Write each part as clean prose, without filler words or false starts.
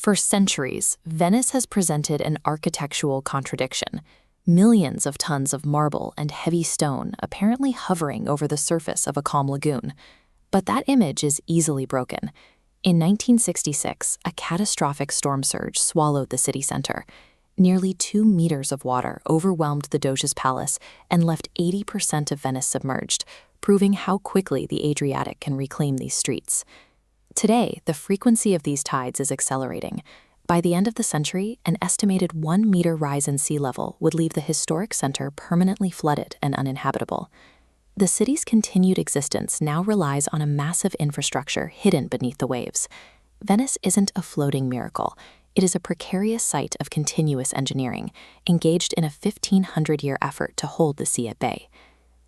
For centuries, Venice has presented an architectural contradiction. Millions of tons of marble and heavy stone apparently hovering over the surface of a calm lagoon. But that image is easily broken. In 1966, a catastrophic storm surge swallowed the city center. Nearly 2 meters of water overwhelmed the Doge's palace and left 80% of Venice submerged, proving how quickly the Adriatic can reclaim these streets. Today, the frequency of these tides is accelerating. By the end of the century, an estimated 1-meter rise in sea level would leave the historic center permanently flooded and uninhabitable. The city's continued existence now relies on a massive infrastructure hidden beneath the waves. Venice isn't a floating miracle. It is a precarious site of continuous engineering, engaged in a 1,500-year effort to hold the sea at bay.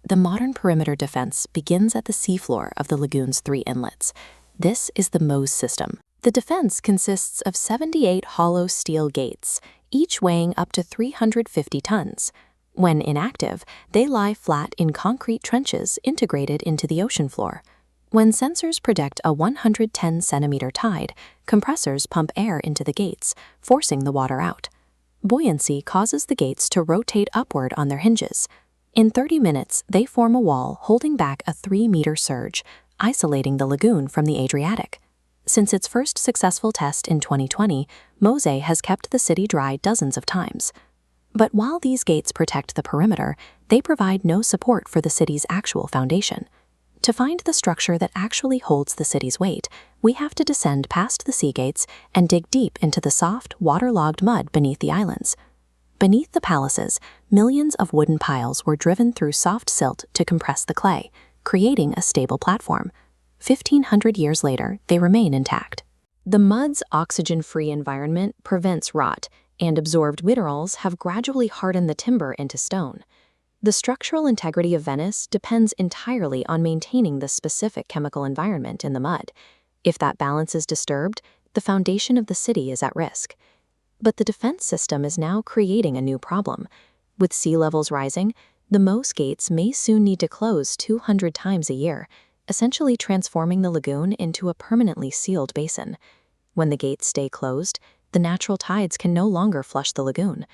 The modern perimeter defense begins at the seafloor of the lagoon's 3 inlets. This is the Mose system. The defense consists of 78 hollow steel gates, each weighing up to 350 tons. When inactive, they lie flat in concrete trenches integrated into the ocean floor. When sensors predict a 110-centimeter tide, compressors pump air into the gates, forcing the water out. Buoyancy causes the gates to rotate upward on their hinges. In 30 minutes, they form a wall holding back a 3-meter surge, isolating the lagoon from the Adriatic. Since its first successful test in 2020, Mose has kept the city dry dozens of times. But while these gates protect the perimeter, they provide no support for the city's actual foundation. To find the structure that actually holds the city's weight, we have to descend past the sea gates and dig deep into the soft, waterlogged mud beneath the islands. Beneath the palaces, millions of wooden piles were driven through soft silt to compress the clay, creating a stable platform. 1,500 years later, they remain intact. The mud's oxygen-free environment prevents rot, and absorbed minerals have gradually hardened the timber into stone. The structural integrity of Venice depends entirely on maintaining the specific chemical environment in the mud. If that balance is disturbed, the foundation of the city is at risk. But the defense system is now creating a new problem. With sea levels rising, the Mose gates may soon need to close 200 times a year, essentially transforming the lagoon into a permanently sealed basin. When the gates stay closed, the natural tides can no longer flush the lagoon.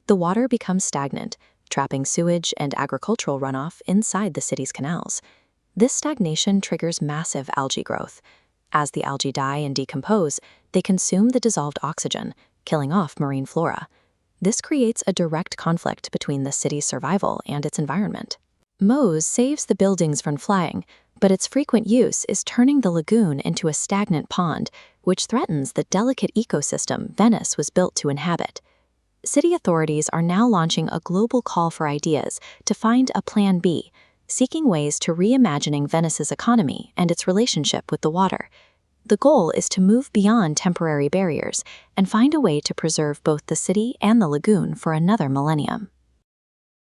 The water becomes stagnant, trapping sewage and agricultural runoff inside the city's canals. This stagnation triggers massive algae growth. As the algae die and decompose, they consume the dissolved oxygen, killing off marine flora. This creates a direct conflict between the city's survival and its environment. Mose saves the buildings from flying, but its frequent use is turning the lagoon into a stagnant pond, which threatens the delicate ecosystem Venice was built to inhabit. City authorities are now launching a global call for ideas to find a Plan B, seeking ways to reimagining Venice's economy and its relationship with the water. The goal is to move beyond temporary barriers and find a way to preserve both the city and the lagoon for another millennium.